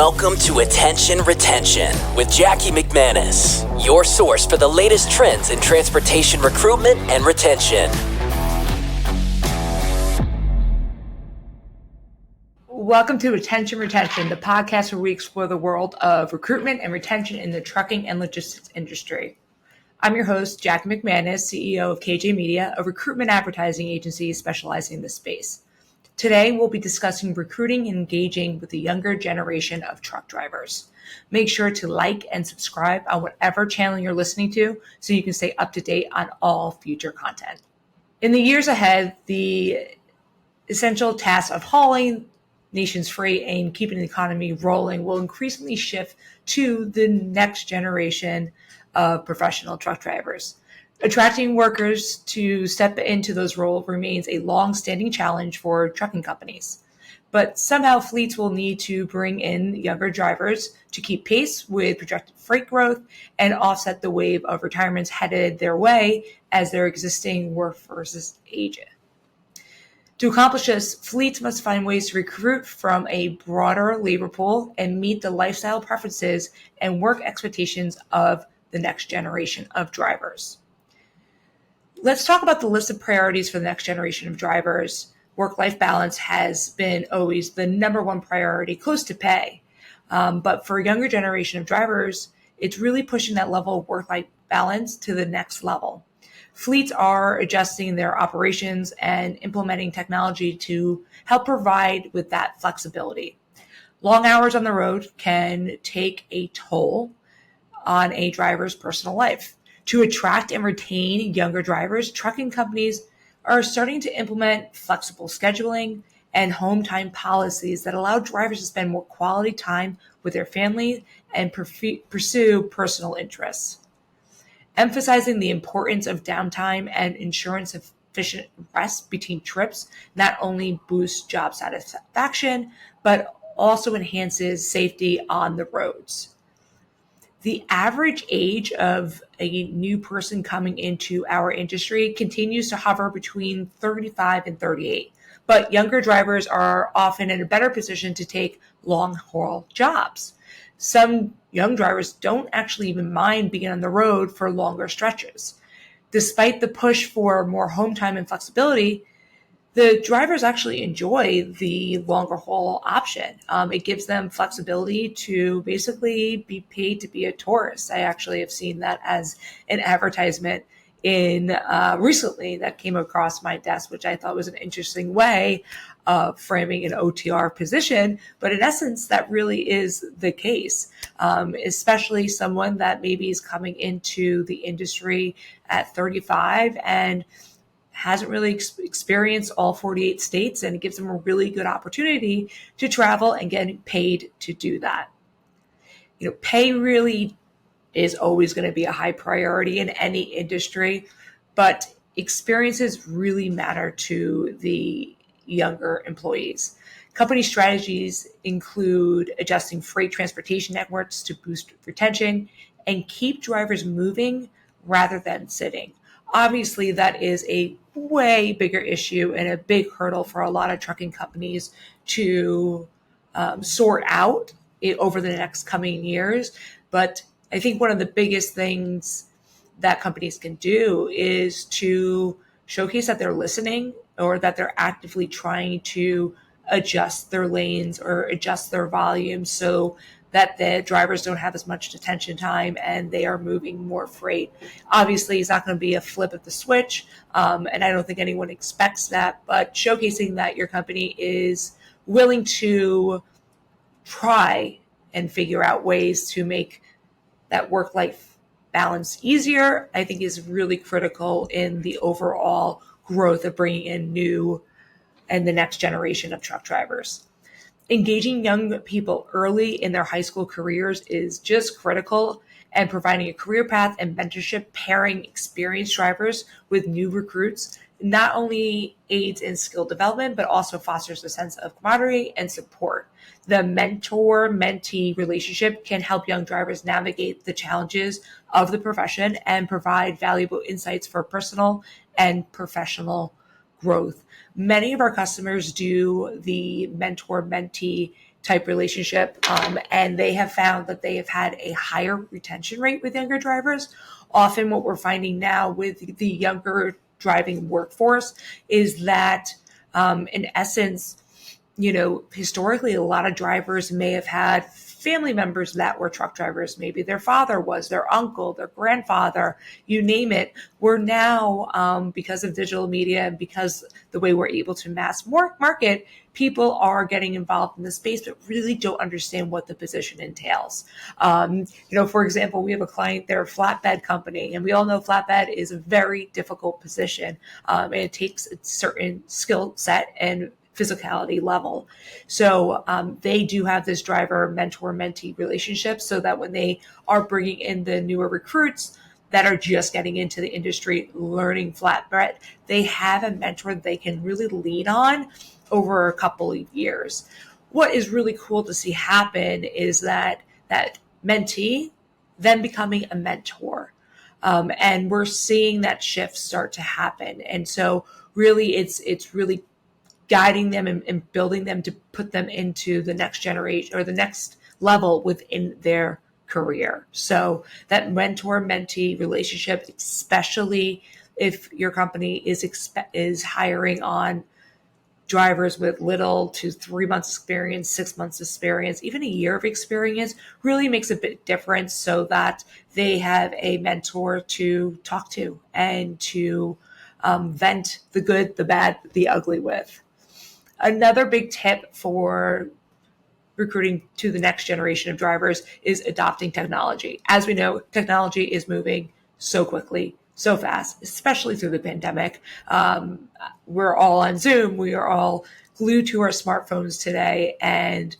Welcome to Attention Retention with Jackie McManus, your source for the latest trends in transportation recruitment and retention. Welcome to Attention Retention, the podcast where we explore the world of recruitment and retention in the trucking and logistics industry. I'm your host, Jackie McManus, CEO of KJ Media, a recruitment advertising agency specializing in this space. Today, we'll be discussing recruiting and engaging with the younger generation of truck drivers. Make sure to like and subscribe on whatever channel you're listening to so you can stay up to date on all future content. In the years ahead, the essential task of hauling nation's freight and keeping the economy rolling will increasingly shift to the next generation of professional truck drivers. Attracting workers to step into those roles remains a long-standing challenge for trucking companies. But somehow fleets will need to bring in younger drivers to keep pace with projected freight growth and offset the wave of retirements headed their way as their existing workforce ages. To accomplish this, fleets must find ways to recruit from a broader labor pool and meet the lifestyle preferences and work expectations of the next generation of drivers. Let's talk about the list of priorities for the next generation of drivers. Work-life balance has been always the number one priority, close to pay. But for a younger generation of drivers, it's really pushing that level of work-life balance to the next level. Fleets are adjusting their operations and implementing technology to help provide with that flexibility. Long hours on the road can take a toll on a driver's personal life. To attract and retain younger drivers, trucking companies are starting to implement flexible scheduling and home time policies that allow drivers to spend more quality time with their family and pursue personal interests. Emphasizing the importance of downtime and ensuring sufficient rest between trips not only boosts job satisfaction, but also enhances safety on the roads. The average age of a new person coming into our industry continues to hover between 35 and 38, but younger drivers are often in a better position to take long-haul jobs. Some young drivers don't actually even mind being on the road for longer stretches. Despite the push for more home time and flexibility, the drivers actually enjoy the longer haul option. It gives them flexibility to basically be paid to be a tourist. I actually have seen that as an advertisement in recently that came across my desk, which I thought was an interesting way of framing an OTR position. But in essence, that really is the case, especially someone that maybe is coming into the industry at 35 and hasn't really experienced all 48 states, and it gives them a really good opportunity to travel and get paid to do that. Pay really is always going to be a high priority in any industry, but experiences really matter to the younger employees. Company strategies include adjusting freight transportation networks to boost retention and keep drivers moving rather than sitting. Obviously, that is a way bigger issue and a big hurdle for a lot of trucking companies to sort out over the next coming years. But I think one of the biggest things that companies can do is to showcase that they're listening or that they're actively trying to adjust their lanes or adjust their volume so that the drivers don't have as much detention time and they are moving more freight. Obviously, it's not going to be a flip of the switch, and I don't think anyone expects that, but showcasing that your company is willing to try and figure out ways to make that work-life balance easier, I think is really critical in the overall growth of bringing in new and the next generation of truck drivers. Engaging young people early in their high school careers is just critical, and providing a career path and mentorship, pairing experienced drivers with new recruits, not only aids in skill development, but also fosters a sense of camaraderie and support. The mentor-mentee relationship can help young drivers navigate the challenges of the profession and provide valuable insights for personal and professional growth. Many of our customers do the mentor-mentee type relationship. And they have found that they have had a higher retention rate with younger drivers. Often what we're finding now with the younger driving workforce is that, in essence, historically, a lot of drivers may have had family members that were truck drivers. Maybe their father was, their uncle, their grandfather, you name it. We're now, because of digital media and because the way we're able to mass market, people are getting involved in the space, but really don't understand what the position entails. For example, we have a client, they're a flatbed company, and we all know flatbed is a very difficult position. And it takes a certain skill set and physicality level. So they do have this driver mentor-mentee relationship so that when they are bringing in the newer recruits that are just getting into the industry, learning flatbed, they have a mentor they can really lean on over a couple of years. What is really cool to see happen is that mentee then becoming a mentor. And we're seeing that shift start to happen. And so really it's really guiding them and building them to put them into the next generation or the next level within their career. So that mentor-mentee relationship, especially if your company is hiring on drivers with little to 3 months experience, 6 months experience, even a year of experience, really makes a big difference so that they have a mentor to talk to and to vent the good, the bad, the ugly with. Another big tip for recruiting to the next generation of drivers is adopting technology. As we know, technology is moving so quickly, so fast, especially through the pandemic. We're all on Zoom. We are all glued to our smartphones today. And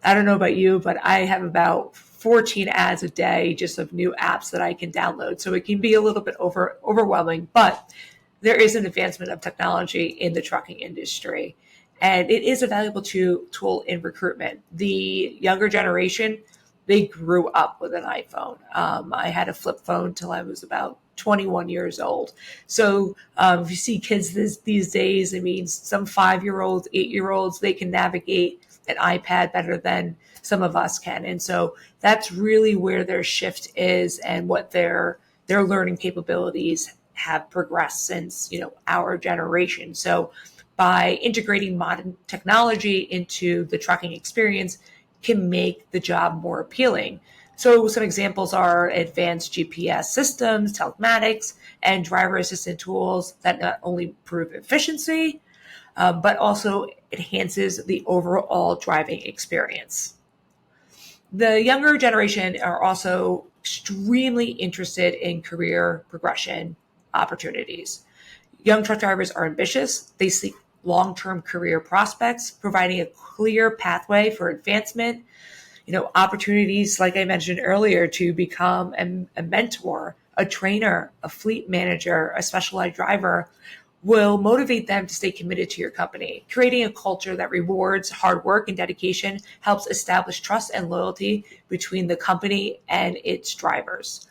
I don't know about you, but I have about 14 ads a day just of new apps that I can download. So it can be a little bit overwhelming, but there is an advancement of technology in the trucking industry. And it is a valuable tool in recruitment. The younger generation, they grew up with an iPhone. I had a flip phone till I was about 21 years old. So if you see kids these days, I mean, some 5-year-olds, 8-year-olds, they can navigate an iPad better than some of us can. And so that's really where their shift is and what their learning capabilities have progressed since, our generation. So by integrating modern technology into the trucking experience can make the job more appealing. So some examples are advanced GPS systems, telematics, and driver assistant tools that not only improve efficiency, but also enhances the overall driving experience. The younger generation are also extremely interested in career progression opportunities. Young truck drivers are ambitious. They seek long-term career prospects, providing a clear pathway for advancement, opportunities, like I mentioned earlier, to become a mentor, a trainer, a fleet manager, a specialized driver will motivate them to stay committed to your company. Creating a culture that rewards hard work and dedication helps establish trust and loyalty between the company and its drivers.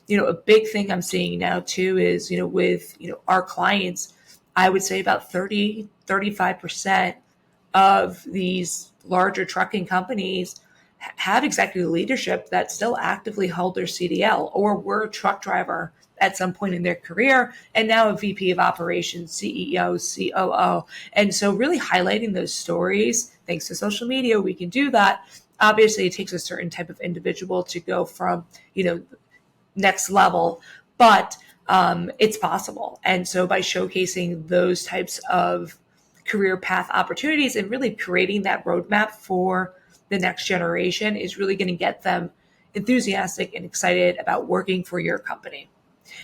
A big thing I'm seeing now too is, with, our clients, I would say about 35% of these larger trucking companies have executive leadership that still actively hold their CDL or were a truck driver at some point in their career and now a VP of operations, CEO, COO. And so really highlighting those stories, thanks to social media, we can do that. Obviously, it takes a certain type of individual to go from, next level, but it's possible. And so by showcasing those types of career path opportunities and really creating that roadmap for the next generation is really going to get them enthusiastic and excited about working for your company.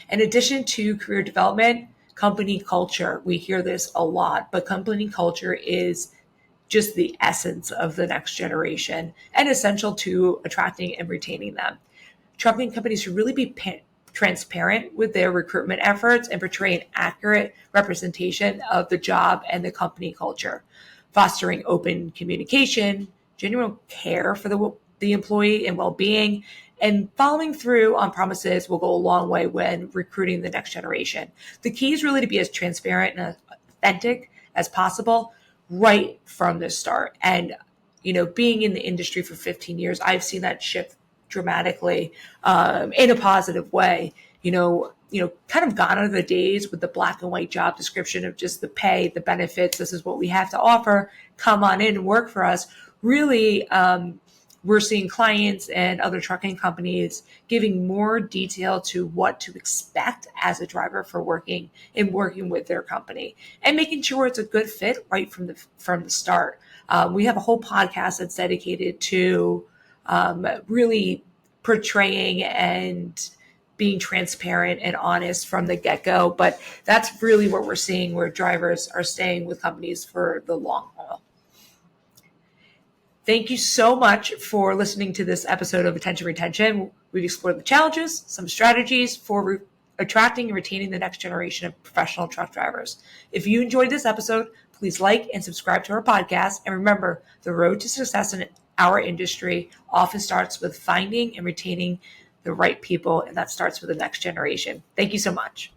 In addition to career development, company culture, we hear this a lot, but company culture is just the essence of the next generation and essential to attracting and retaining them. Trucking companies should really be transparent with their recruitment efforts and portray an accurate representation of the job and the company culture, fostering open communication, genuine care for the employee and well-being, and following through on promises will go a long way when recruiting the next generation. The key is really to be as transparent and authentic as possible right from the start. And being in the industry for 15 years, I've seen that shift dramatically in a positive way. Kind of gone are the days with the black and white job description of just the pay, the benefits. This is what we have to offer. Come on in and work for us. Really, we're seeing clients and other trucking companies giving more detail to what to expect as a driver for working with their company and making sure it's a good fit right from the start. We have a whole podcast that's dedicated to really portraying and being transparent and honest from the get-go. But that's really what we're seeing, where drivers are staying with companies for the long haul. Thank you so much for listening to this episode of Attention Retention. We've explored the challenges, some strategies for attracting and retaining the next generation of professional truck drivers. If you enjoyed this episode, please like and subscribe to our podcast. And remember, the road to success in our industry often starts with finding and retaining the right people, and that starts with the next generation. Thank you so much.